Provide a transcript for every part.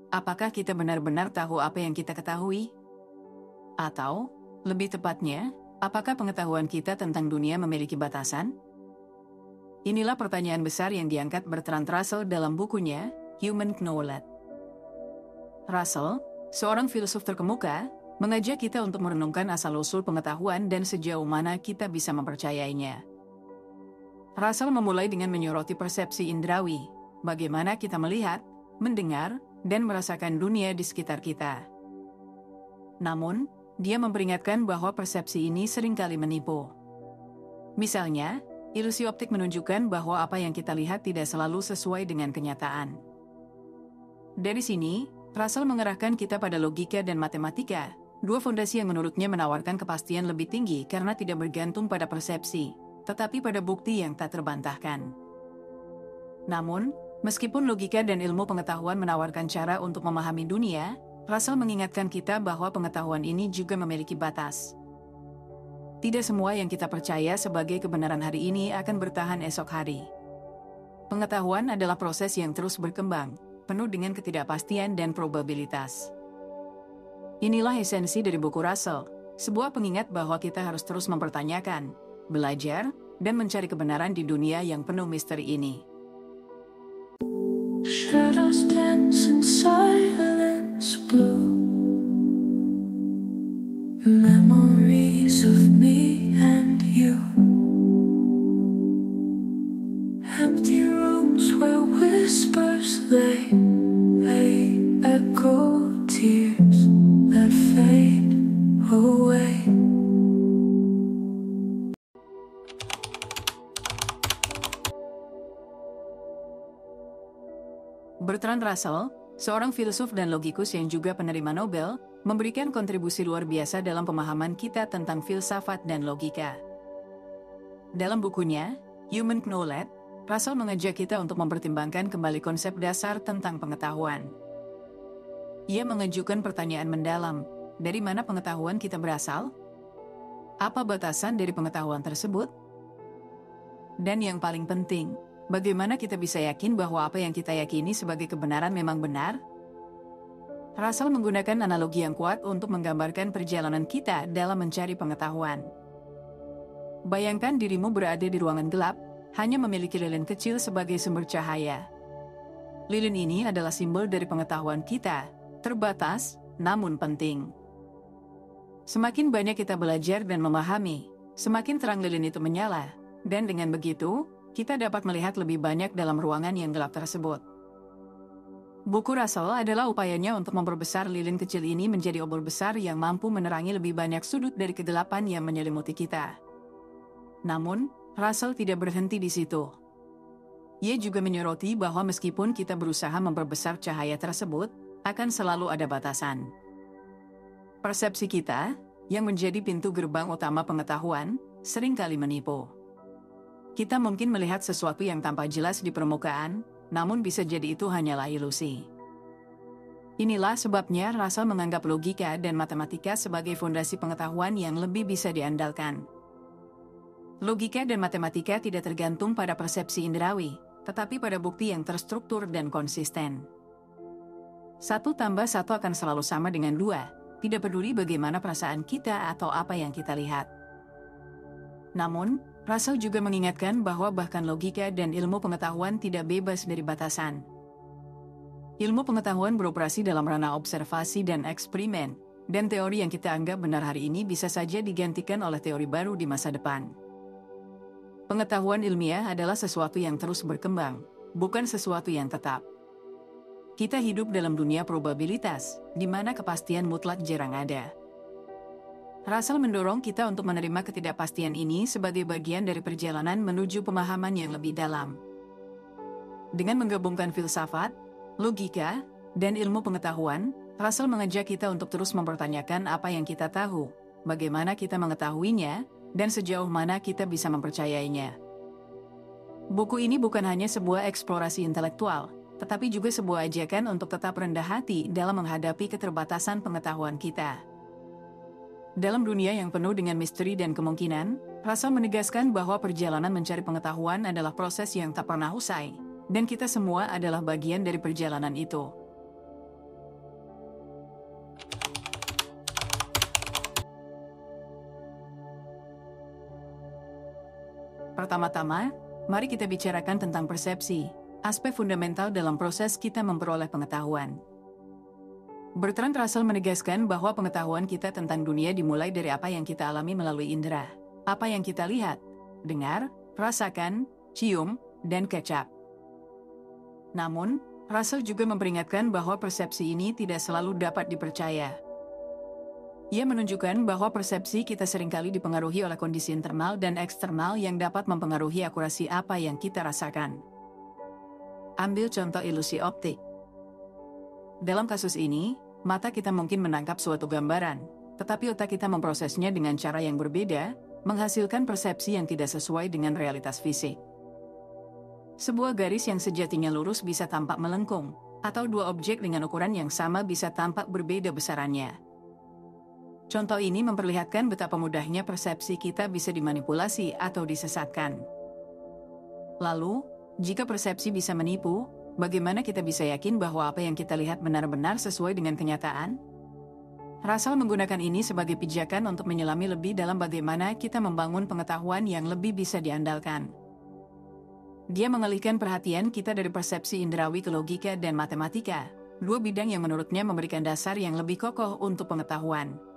Apakah kita benar-benar tahu apa yang kita ketahui? Atau, lebih tepatnya, apakah pengetahuan kita tentang dunia memiliki batasan? Inilah pertanyaan besar yang diangkat Bertrand Russell dalam bukunya, Human Knowledge. Russell, seorang filsuf terkemuka, mengajak kita untuk merenungkan asal-usul pengetahuan dan sejauh mana kita bisa mempercayainya. Russell memulai dengan menyoroti persepsi indrawi, bagaimana kita melihat, mendengar, dan merasakan dunia di sekitar kita. Namun, dia memperingatkan bahwa persepsi ini seringkali menipu. Misalnya, ilusi optik menunjukkan bahwa apa yang kita lihat tidak selalu sesuai dengan kenyataan. Dari sini, Russell mengerahkan kita pada logika dan matematika, dua fondasi yang menurutnya menawarkan kepastian lebih tinggi karena tidak bergantung pada persepsi, tetapi pada bukti yang tak terbantahkan. Namun, meskipun logika dan ilmu pengetahuan menawarkan cara untuk memahami dunia, Russell mengingatkan kita bahwa pengetahuan ini juga memiliki batas. Tidak semua yang kita percaya sebagai kebenaran hari ini akan bertahan esok hari. Pengetahuan adalah proses yang terus berkembang, penuh dengan ketidakpastian dan probabilitas. Inilah esensi dari buku Russell, sebuah pengingat bahwa kita harus terus mempertanyakan, belajar, dan mencari kebenaran di dunia yang penuh misteri ini. Shadows dance in silence blue. Memories of me and you. Empty rooms where whispers lay echo tears that fade away. Bertrand Russell, seorang filsuf dan logikus yang juga penerima Nobel, memberikan kontribusi luar biasa dalam pemahaman kita tentang filsafat dan logika. Dalam bukunya, Human Knowledge, Russell mengajak kita untuk mempertimbangkan kembali konsep dasar tentang pengetahuan. Ia mengajukan pertanyaan mendalam, dari mana pengetahuan kita berasal? Apa batasan dari pengetahuan tersebut? Dan yang paling penting, bagaimana kita bisa yakin bahwa apa yang kita yakini sebagai kebenaran memang benar? Russell menggunakan analogi yang kuat untuk menggambarkan perjalanan kita dalam mencari pengetahuan. Bayangkan dirimu berada di ruangan gelap, hanya memiliki lilin kecil sebagai sumber cahaya. Lilin ini adalah simbol dari pengetahuan kita, terbatas, namun penting. Semakin banyak kita belajar dan memahami, semakin terang lilin itu menyala, dan dengan begitu, kita dapat melihat lebih banyak dalam ruangan yang gelap tersebut. Buku Russell adalah upayanya untuk memperbesar lilin kecil ini menjadi obor besar yang mampu menerangi lebih banyak sudut dari kegelapan yang menyelimuti kita. Namun, Russell tidak berhenti di situ. Ia juga menyoroti bahwa meskipun kita berusaha memperbesar cahaya tersebut, akan selalu ada batasan. Persepsi kita, yang menjadi pintu gerbang utama pengetahuan, seringkali menipu. Kita mungkin melihat sesuatu yang tampak jelas di permukaan, namun bisa jadi itu hanyalah ilusi. Inilah sebabnya Russell menganggap logika dan matematika sebagai fondasi pengetahuan yang lebih bisa diandalkan. Logika dan matematika tidak tergantung pada persepsi indrawi, tetapi pada bukti yang terstruktur dan konsisten. 1 tambah 1 akan selalu sama dengan 2, tidak peduli bagaimana perasaan kita atau apa yang kita lihat. Namun, Russell juga mengingatkan bahwa bahkan logika dan ilmu pengetahuan tidak bebas dari batasan. Ilmu pengetahuan beroperasi dalam ranah observasi dan eksperimen, dan teori yang kita anggap benar hari ini bisa saja digantikan oleh teori baru di masa depan. Pengetahuan ilmiah adalah sesuatu yang terus berkembang, bukan sesuatu yang tetap. Kita hidup dalam dunia probabilitas, di mana kepastian mutlak jarang ada. Russell mendorong kita untuk menerima ketidakpastian ini sebagai bagian dari perjalanan menuju pemahaman yang lebih dalam. Dengan menggabungkan filsafat, logika, dan ilmu pengetahuan, Russell mengajak kita untuk terus mempertanyakan apa yang kita tahu, bagaimana kita mengetahuinya, dan sejauh mana kita bisa mempercayainya. Buku ini bukan hanya sebuah eksplorasi intelektual, tetapi juga sebuah ajakan untuk tetap rendah hati dalam menghadapi keterbatasan pengetahuan kita. Dalam dunia yang penuh dengan misteri dan kemungkinan, Russell menegaskan bahwa perjalanan mencari pengetahuan adalah proses yang tak pernah usai, dan kita semua adalah bagian dari perjalanan itu. Pertama-tama, mari kita bicarakan tentang persepsi, aspek fundamental dalam proses kita memperoleh pengetahuan. Bertrand Russell menegaskan bahwa pengetahuan kita tentang dunia dimulai dari apa yang kita alami melalui indera, apa yang kita lihat, dengar, rasakan, cium, dan kecap. Namun, Russell juga memperingatkan bahwa persepsi ini tidak selalu dapat dipercaya. Ia menunjukkan bahwa persepsi kita seringkali dipengaruhi oleh kondisi internal dan eksternal yang dapat mempengaruhi akurasi apa yang kita rasakan. Ambil contoh ilusi optik. Dalam kasus ini, mata kita mungkin menangkap suatu gambaran, tetapi otak kita memprosesnya dengan cara yang berbeda, menghasilkan persepsi yang tidak sesuai dengan realitas fisik. Sebuah garis yang sejatinya lurus bisa tampak melengkung, atau dua objek dengan ukuran yang sama bisa tampak berbeda besarannya. Contoh ini memperlihatkan betapa mudahnya persepsi kita bisa dimanipulasi atau disesatkan. Lalu, jika persepsi bisa menipu, bagaimana kita bisa yakin bahwa apa yang kita lihat benar-benar sesuai dengan kenyataan? Russell menggunakan ini sebagai pijakan untuk menyelami lebih dalam bagaimana kita membangun pengetahuan yang lebih bisa diandalkan. Dia mengalihkan perhatian kita dari persepsi indrawi ke logika dan matematika, dua bidang yang menurutnya memberikan dasar yang lebih kokoh untuk pengetahuan.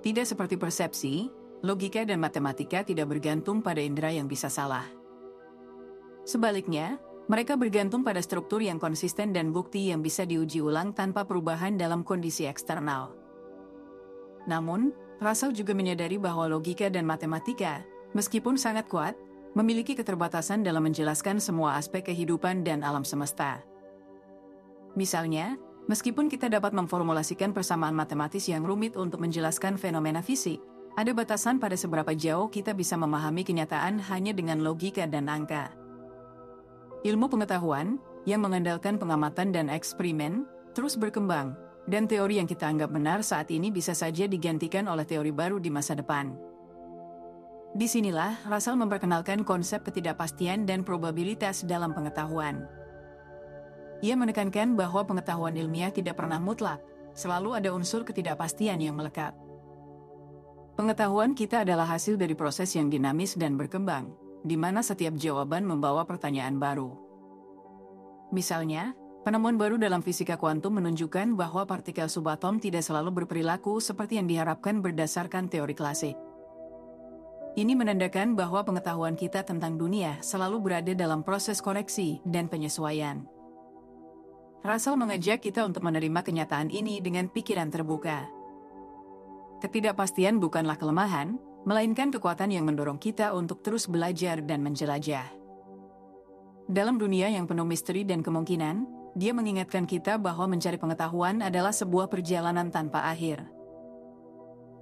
Tidak seperti persepsi, logika dan matematika tidak bergantung pada indera yang bisa salah. Sebaliknya, mereka bergantung pada struktur yang konsisten dan bukti yang bisa diuji ulang tanpa perubahan dalam kondisi eksternal. Namun, Russell juga menyadari bahwa logika dan matematika, meskipun sangat kuat, memiliki keterbatasan dalam menjelaskan semua aspek kehidupan dan alam semesta. Misalnya, meskipun kita dapat memformulasikan persamaan matematis yang rumit untuk menjelaskan fenomena fisik, ada batasan pada seberapa jauh kita bisa memahami kenyataan hanya dengan logika dan angka. Ilmu pengetahuan, yang mengandalkan pengamatan dan eksperimen, terus berkembang, dan teori yang kita anggap benar saat ini bisa saja digantikan oleh teori baru di masa depan. Disinilah Russell memperkenalkan konsep ketidakpastian dan probabilitas dalam pengetahuan. Ia menekankan bahwa pengetahuan ilmiah tidak pernah mutlak, selalu ada unsur ketidakpastian yang melekat. Pengetahuan kita adalah hasil dari proses yang dinamis dan berkembang, di mana setiap jawaban membawa pertanyaan baru. Misalnya, penemuan baru dalam fisika kuantum menunjukkan bahwa partikel subatom tidak selalu berperilaku seperti yang diharapkan berdasarkan teori klasik. Ini menandakan bahwa pengetahuan kita tentang dunia selalu berada dalam proses koreksi dan penyesuaian. Russell mengajak kita untuk menerima kenyataan ini dengan pikiran terbuka. Ketidakpastian bukanlah kelemahan, melainkan kekuatan yang mendorong kita untuk terus belajar dan menjelajah. Dalam dunia yang penuh misteri dan kemungkinan, dia mengingatkan kita bahwa mencari pengetahuan adalah sebuah perjalanan tanpa akhir.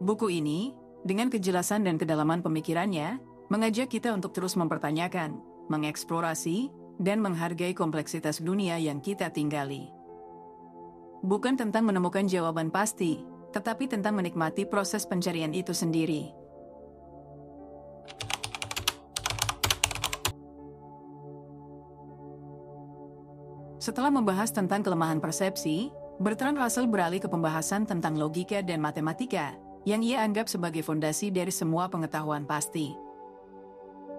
Buku ini, dengan kejelasan dan kedalaman pemikirannya, mengajak kita untuk terus mempertanyakan, mengeksplorasi, dan menghargai kompleksitas dunia yang kita tinggali. Bukan tentang menemukan jawaban pasti, tetapi tentang menikmati proses pencarian itu sendiri. Setelah membahas tentang kelemahan persepsi, Bertrand Russell beralih ke pembahasan tentang logika dan matematika, yang ia anggap sebagai fondasi dari semua pengetahuan pasti.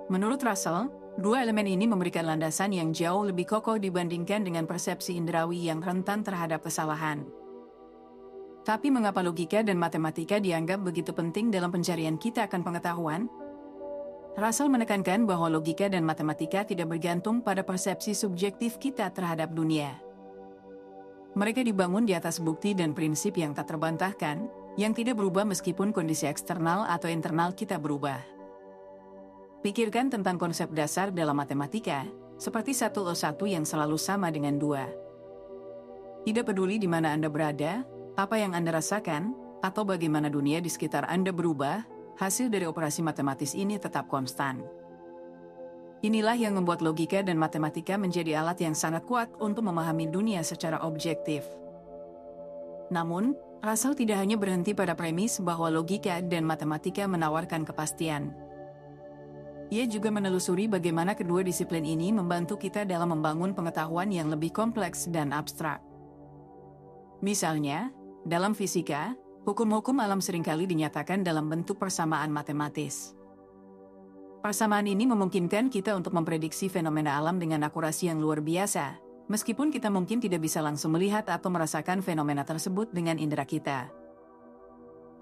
Menurut Russell, dua elemen ini memberikan landasan yang jauh lebih kokoh dibandingkan dengan persepsi indrawi yang rentan terhadap kesalahan. Tapi mengapa logika dan matematika dianggap begitu penting dalam pencarian kita akan pengetahuan? Russell menekankan bahwa logika dan matematika tidak bergantung pada persepsi subjektif kita terhadap dunia. Mereka dibangun di atas bukti dan prinsip yang tak terbantahkan, yang tidak berubah meskipun kondisi eksternal atau internal kita berubah. Pikirkan tentang konsep dasar dalam matematika, seperti 1+1 yang selalu sama dengan 2. Tidak peduli di mana Anda berada, apa yang Anda rasakan, atau bagaimana dunia di sekitar Anda berubah, hasil dari operasi matematis ini tetap konstan. Inilah yang membuat logika dan matematika menjadi alat yang sangat kuat untuk memahami dunia secara objektif. Namun, Russell tidak hanya berhenti pada premis bahwa logika dan matematika menawarkan kepastian. Ia juga menelusuri bagaimana kedua disiplin ini membantu kita dalam membangun pengetahuan yang lebih kompleks dan abstrak. Misalnya, dalam fisika, hukum-hukum alam seringkali dinyatakan dalam bentuk persamaan matematis. Persamaan ini memungkinkan kita untuk memprediksi fenomena alam dengan akurasi yang luar biasa, meskipun kita mungkin tidak bisa langsung melihat atau merasakan fenomena tersebut dengan indera kita.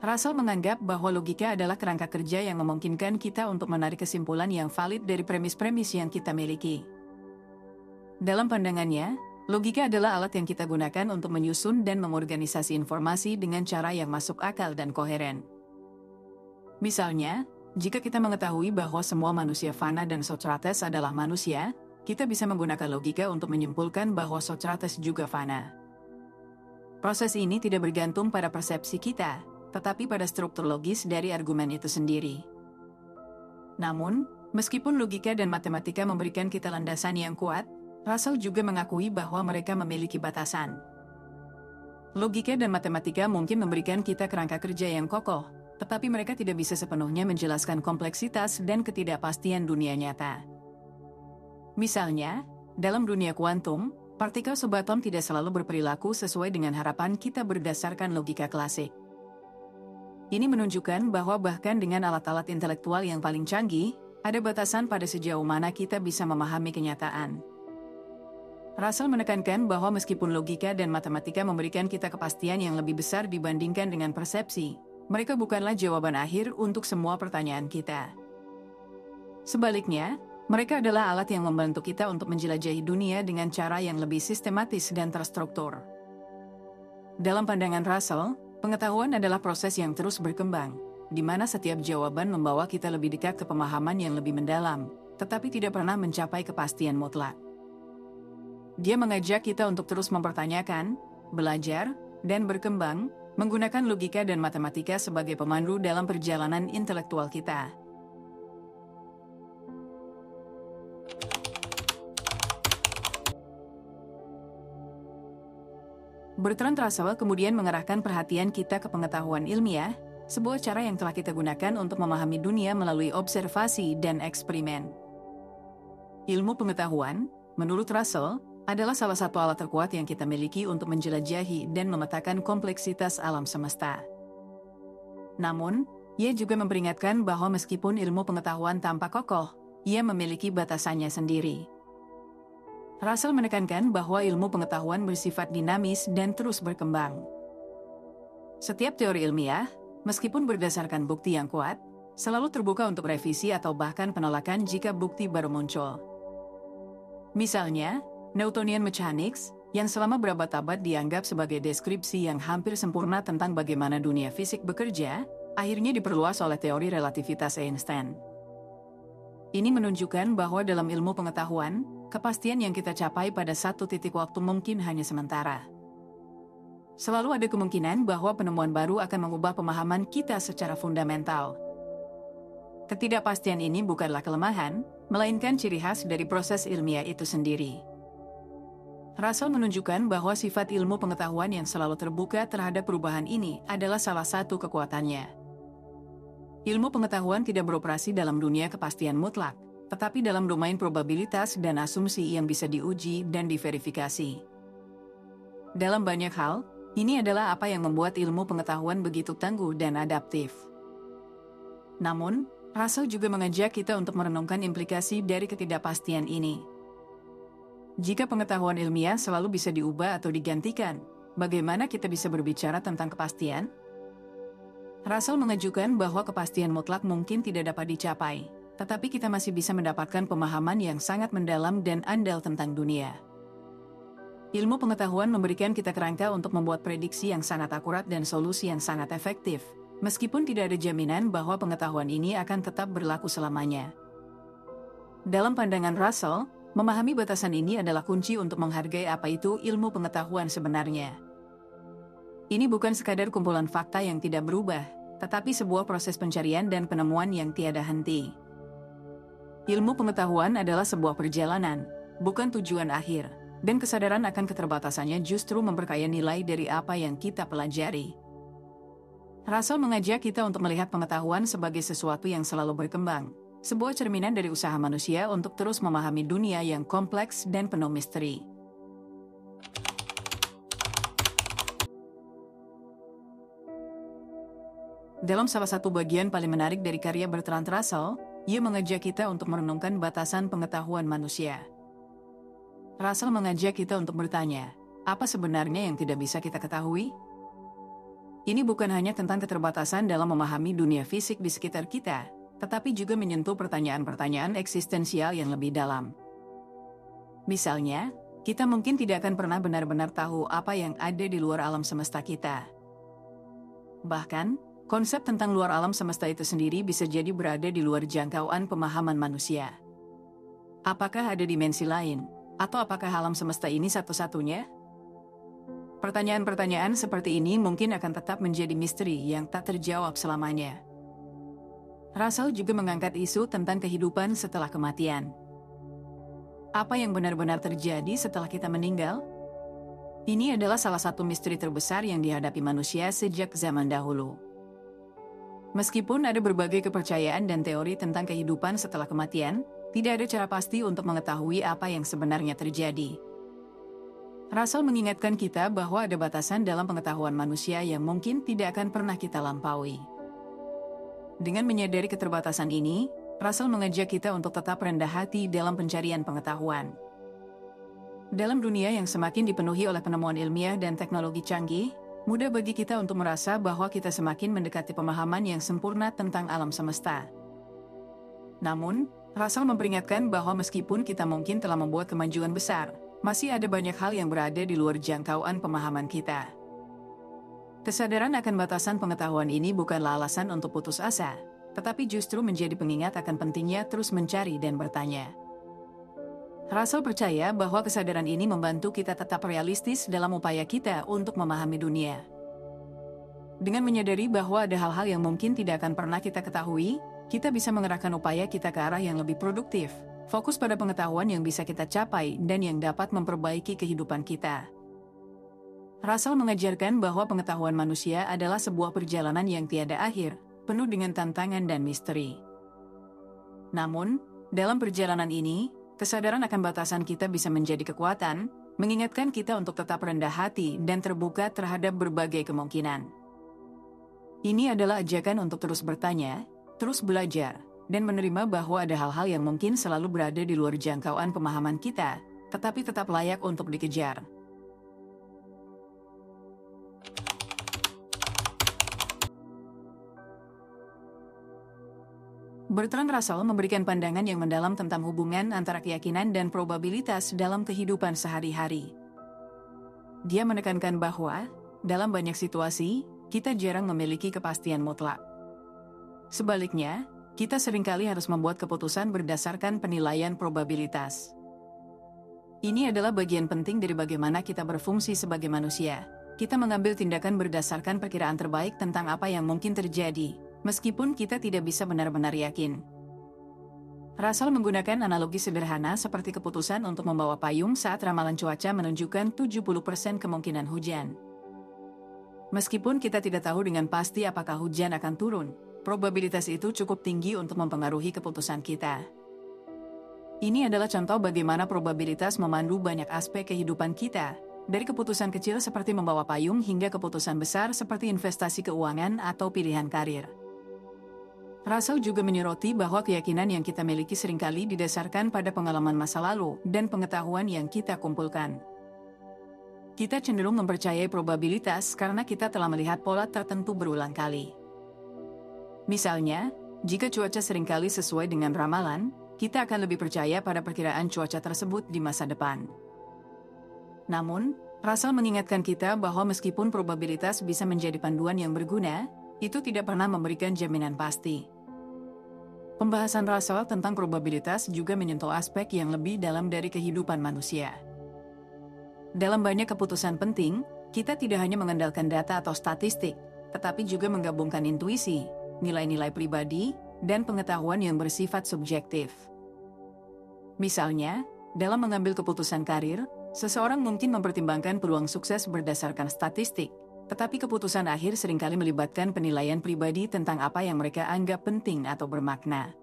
Russell menganggap bahwa logika adalah kerangka kerja yang memungkinkan kita untuk menarik kesimpulan yang valid dari premis-premis yang kita miliki. Dalam pandangannya, logika adalah alat yang kita gunakan untuk menyusun dan mengorganisasi informasi dengan cara yang masuk akal dan koheren. Misalnya, jika kita mengetahui bahwa semua manusia fana dan Socrates adalah manusia, kita bisa menggunakan logika untuk menyimpulkan bahwa Socrates juga fana. Proses ini tidak bergantung pada persepsi kita, tetapi pada struktur logis dari argumen itu sendiri. Namun, meskipun logika dan matematika memberikan kita landasan yang kuat, Russell juga mengakui bahwa mereka memiliki batasan. Logika dan matematika mungkin memberikan kita kerangka kerja yang kokoh, tetapi mereka tidak bisa sepenuhnya menjelaskan kompleksitas dan ketidakpastian dunia nyata. Misalnya, dalam dunia kuantum, partikel subatom tidak selalu berperilaku sesuai dengan harapan kita berdasarkan logika klasik. Ini menunjukkan bahwa bahkan dengan alat-alat intelektual yang paling canggih, ada batasan pada sejauh mana kita bisa memahami kenyataan. Russell menekankan bahwa meskipun logika dan matematika memberikan kita kepastian yang lebih besar dibandingkan dengan persepsi, mereka bukanlah jawaban akhir untuk semua pertanyaan kita. Sebaliknya, mereka adalah alat yang membantu kita untuk menjelajahi dunia dengan cara yang lebih sistematis dan terstruktur. Dalam pandangan Russell, pengetahuan adalah proses yang terus berkembang, di mana setiap jawaban membawa kita lebih dekat ke pemahaman yang lebih mendalam, tetapi tidak pernah mencapai kepastian mutlak. Dia mengajak kita untuk terus mempertanyakan, belajar, dan berkembang, menggunakan logika dan matematika sebagai pemandu dalam perjalanan intelektual kita. Bertrand Russell kemudian mengarahkan perhatian kita ke pengetahuan ilmiah, sebuah cara yang telah kita gunakan untuk memahami dunia melalui observasi dan eksperimen. Ilmu pengetahuan, menurut Russell, adalah salah satu alat terkuat yang kita miliki untuk menjelajahi dan memetakan kompleksitas alam semesta. Namun, ia juga memperingatkan bahwa meskipun ilmu pengetahuan tampak kokoh, ia memiliki batasannya sendiri. Russell menekankan bahwa ilmu pengetahuan bersifat dinamis dan terus berkembang. Setiap teori ilmiah, meskipun berdasarkan bukti yang kuat, selalu terbuka untuk revisi atau bahkan penolakan jika bukti baru muncul. Misalnya, Newtonian mechanics, yang selama berabad-abad dianggap sebagai deskripsi yang hampir sempurna tentang bagaimana dunia fisik bekerja, akhirnya diperluas oleh teori relativitas Einstein. Ini menunjukkan bahwa dalam ilmu pengetahuan, kepastian yang kita capai pada satu titik waktu mungkin hanya sementara. Selalu ada kemungkinan bahwa penemuan baru akan mengubah pemahaman kita secara fundamental. Ketidakpastian ini bukanlah kelemahan, melainkan ciri khas dari proses ilmiah itu sendiri. Russell menunjukkan bahwa sifat ilmu pengetahuan yang selalu terbuka terhadap perubahan ini adalah salah satu kekuatannya. Ilmu pengetahuan tidak beroperasi dalam dunia kepastian mutlak, tetapi dalam domain probabilitas dan asumsi yang bisa diuji dan diverifikasi. Dalam banyak hal, ini adalah apa yang membuat ilmu pengetahuan begitu tangguh dan adaptif. Namun, Russell juga mengajak kita untuk merenungkan implikasi dari ketidakpastian ini. Jika pengetahuan ilmiah selalu bisa diubah atau digantikan, bagaimana kita bisa berbicara tentang kepastian? Russell mengajukan bahwa kepastian mutlak mungkin tidak dapat dicapai, tetapi kita masih bisa mendapatkan pemahaman yang sangat mendalam dan andal tentang dunia. Ilmu pengetahuan memberikan kita kerangka untuk membuat prediksi yang sangat akurat dan solusi yang sangat efektif, meskipun tidak ada jaminan bahwa pengetahuan ini akan tetap berlaku selamanya. Dalam pandangan Russell, memahami batasan ini adalah kunci untuk menghargai apa itu ilmu pengetahuan sebenarnya. Ini bukan sekadar kumpulan fakta yang tidak berubah, tetapi sebuah proses pencarian dan penemuan yang tiada henti. Ilmu pengetahuan adalah sebuah perjalanan, bukan tujuan akhir, dan kesadaran akan keterbatasannya justru memperkaya nilai dari apa yang kita pelajari. Russell mengajak kita untuk melihat pengetahuan sebagai sesuatu yang selalu berkembang, sebuah cerminan dari usaha manusia untuk terus memahami dunia yang kompleks dan penuh misteri. Dalam salah satu bagian paling menarik dari karya Bertrand Russell, Ia mengajak kita untuk merenungkan batasan pengetahuan manusia. Russell mengajak kita untuk bertanya, apa sebenarnya yang tidak bisa kita ketahui? Ini bukan hanya tentang keterbatasan dalam memahami dunia fisik di sekitar kita, tetapi juga menyentuh pertanyaan-pertanyaan eksistensial yang lebih dalam. Misalnya, kita mungkin tidak akan pernah benar-benar tahu apa yang ada di luar alam semesta kita. Bahkan, konsep tentang luar alam semesta itu sendiri bisa jadi berada di luar jangkauan pemahaman manusia. Apakah ada dimensi lain? Atau apakah alam semesta ini satu-satunya? Pertanyaan-pertanyaan seperti ini mungkin akan tetap menjadi misteri yang tak terjawab selamanya. Russell juga mengangkat isu tentang kehidupan setelah kematian. Apa yang benar-benar terjadi setelah kita meninggal? Ini adalah salah satu misteri terbesar yang dihadapi manusia sejak zaman dahulu. Meskipun ada berbagai kepercayaan dan teori tentang kehidupan setelah kematian, tidak ada cara pasti untuk mengetahui apa yang sebenarnya terjadi. Russell mengingatkan kita bahwa ada batasan dalam pengetahuan manusia yang mungkin tidak akan pernah kita lampaui. Dengan menyadari keterbatasan ini, Russell mengajak kita untuk tetap rendah hati dalam pencarian pengetahuan. Dalam dunia yang semakin dipenuhi oleh penemuan ilmiah dan teknologi canggih, mudah bagi kita untuk merasa bahwa kita semakin mendekati pemahaman yang sempurna tentang alam semesta. Namun, Russell memperingatkan bahwa meskipun kita mungkin telah membuat kemajuan besar, masih ada banyak hal yang berada di luar jangkauan pemahaman kita. Kesadaran akan batasan pengetahuan ini bukanlah alasan untuk putus asa, tetapi justru menjadi pengingat akan pentingnya terus mencari dan bertanya. Russell percaya bahwa kesadaran ini membantu kita tetap realistis dalam upaya kita untuk memahami dunia. Dengan menyadari bahwa ada hal-hal yang mungkin tidak akan pernah kita ketahui, kita bisa mengerahkan upaya kita ke arah yang lebih produktif, fokus pada pengetahuan yang bisa kita capai dan yang dapat memperbaiki kehidupan kita. Russell mengajarkan bahwa pengetahuan manusia adalah sebuah perjalanan yang tiada akhir, penuh dengan tantangan dan misteri. Namun, dalam perjalanan ini, kesadaran akan batasan kita bisa menjadi kekuatan, mengingatkan kita untuk tetap rendah hati dan terbuka terhadap berbagai kemungkinan. Ini adalah ajakan untuk terus bertanya, terus belajar, dan menerima bahwa ada hal-hal yang mungkin selalu berada di luar jangkauan pemahaman kita, tetapi tetap layak untuk dikejar. Bertrand Russell memberikan pandangan yang mendalam tentang hubungan antara keyakinan dan probabilitas dalam kehidupan sehari-hari. Dia menekankan bahwa, dalam banyak situasi, kita jarang memiliki kepastian mutlak. Sebaliknya, kita seringkali harus membuat keputusan berdasarkan penilaian probabilitas. Ini adalah bagian penting dari bagaimana kita berfungsi sebagai manusia. Kita mengambil tindakan berdasarkan perkiraan terbaik tentang apa yang mungkin terjadi, meskipun kita tidak bisa benar-benar yakin. Russell menggunakan analogi sederhana seperti keputusan untuk membawa payung saat ramalan cuaca menunjukkan 70% kemungkinan hujan. Meskipun kita tidak tahu dengan pasti apakah hujan akan turun, probabilitas itu cukup tinggi untuk mempengaruhi keputusan kita. Ini adalah contoh bagaimana probabilitas memandu banyak aspek kehidupan kita, dari keputusan kecil seperti membawa payung hingga keputusan besar seperti investasi keuangan atau pilihan karir. Russell juga menyoroti bahwa keyakinan yang kita miliki seringkali didasarkan pada pengalaman masa lalu dan pengetahuan yang kita kumpulkan. Kita cenderung mempercayai probabilitas karena kita telah melihat pola tertentu berulang kali. Misalnya, jika cuaca seringkali sesuai dengan ramalan, kita akan lebih percaya pada perkiraan cuaca tersebut di masa depan. Namun, Russell mengingatkan kita bahwa meskipun probabilitas bisa menjadi panduan yang berguna, itu tidak pernah memberikan jaminan pasti. Pembahasan Russell tentang probabilitas juga menyentuh aspek yang lebih dalam dari kehidupan manusia. Dalam banyak keputusan penting, kita tidak hanya mengandalkan data atau statistik, tetapi juga menggabungkan intuisi, nilai-nilai pribadi, dan pengetahuan yang bersifat subjektif. Misalnya, dalam mengambil keputusan karir, seseorang mungkin mempertimbangkan peluang sukses berdasarkan statistik, tetapi keputusan akhir seringkali melibatkan penilaian pribadi tentang apa yang mereka anggap penting atau bermakna.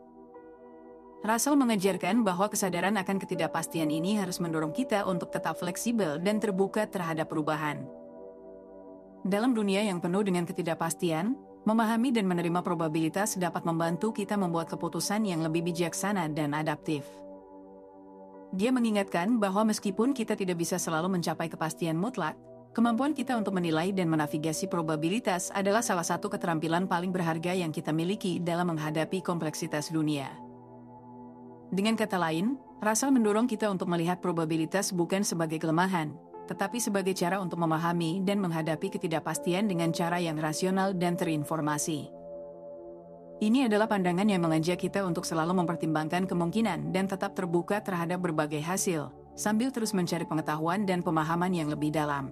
Russell mengajarkan bahwa kesadaran akan ketidakpastian ini harus mendorong kita untuk tetap fleksibel dan terbuka terhadap perubahan. Dalam dunia yang penuh dengan ketidakpastian, Memahami dan menerima probabilitas dapat membantu kita membuat keputusan yang lebih bijaksana dan adaptif. Dia mengingatkan bahwa meskipun kita tidak bisa selalu mencapai kepastian mutlak, kemampuan kita untuk menilai dan menavigasi probabilitas adalah salah satu keterampilan paling berharga yang kita miliki dalam menghadapi kompleksitas dunia. Dengan kata lain, Russell mendorong kita untuk melihat probabilitas bukan sebagai kelemahan, tetapi sebagai cara untuk memahami dan menghadapi ketidakpastian dengan cara yang rasional dan terinformasi. Ini adalah pandangan yang mengajak kita untuk selalu mempertimbangkan kemungkinan dan tetap terbuka terhadap berbagai hasil, sambil terus mencari pengetahuan dan pemahaman yang lebih dalam.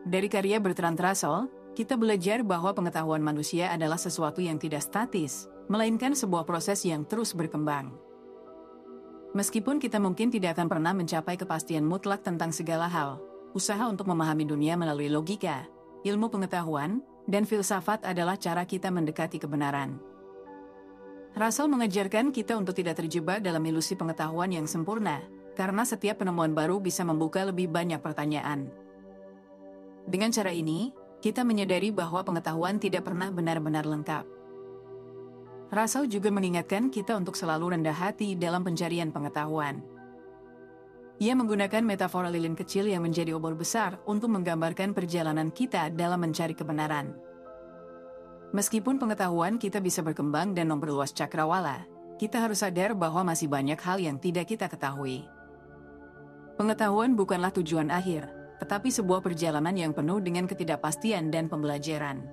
Dari karya Bertrand Russell, kita belajar bahwa pengetahuan manusia adalah sesuatu yang tidak statis, melainkan sebuah proses yang terus berkembang. Meskipun kita mungkin tidak akan pernah mencapai kepastian mutlak tentang segala hal, usaha untuk memahami dunia melalui logika, ilmu pengetahuan, dan filsafat adalah cara kita mendekati kebenaran. Russell mengajarkan kita untuk tidak terjebak dalam ilusi pengetahuan yang sempurna, karena setiap penemuan baru bisa membuka lebih banyak pertanyaan. Dengan cara ini, kita menyadari bahwa pengetahuan tidak pernah benar-benar lengkap. Russell juga mengingatkan kita untuk selalu rendah hati dalam pencarian pengetahuan. Ia menggunakan metafora lilin kecil yang menjadi obor besar untuk menggambarkan perjalanan kita dalam mencari kebenaran. Meskipun pengetahuan kita bisa berkembang dan memperluas cakrawala, kita harus sadar bahwa masih banyak hal yang tidak kita ketahui. Pengetahuan bukanlah tujuan akhir, tetapi sebuah perjalanan yang penuh dengan ketidakpastian dan pembelajaran.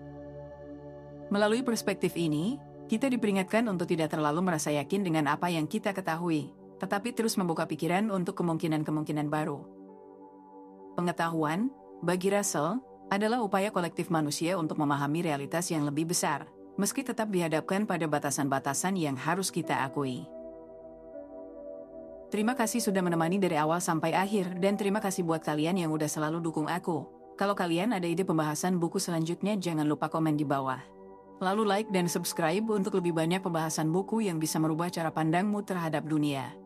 Melalui perspektif ini, kita diperingatkan untuk tidak terlalu merasa yakin dengan apa yang kita ketahui, tetapi terus membuka pikiran untuk kemungkinan-kemungkinan baru. Pengetahuan, bagi Russell, adalah upaya kolektif manusia untuk memahami realitas yang lebih besar, meski tetap dihadapkan pada batasan-batasan yang harus kita akui. Terima kasih sudah menemani dari awal sampai akhir, dan terima kasih buat kalian yang udah selalu dukung aku. Kalau kalian ada ide pembahasan buku selanjutnya, jangan lupa komen di bawah. Lalu like dan subscribe untuk lebih banyak pembahasan buku yang bisa merubah cara pandangmu terhadap dunia.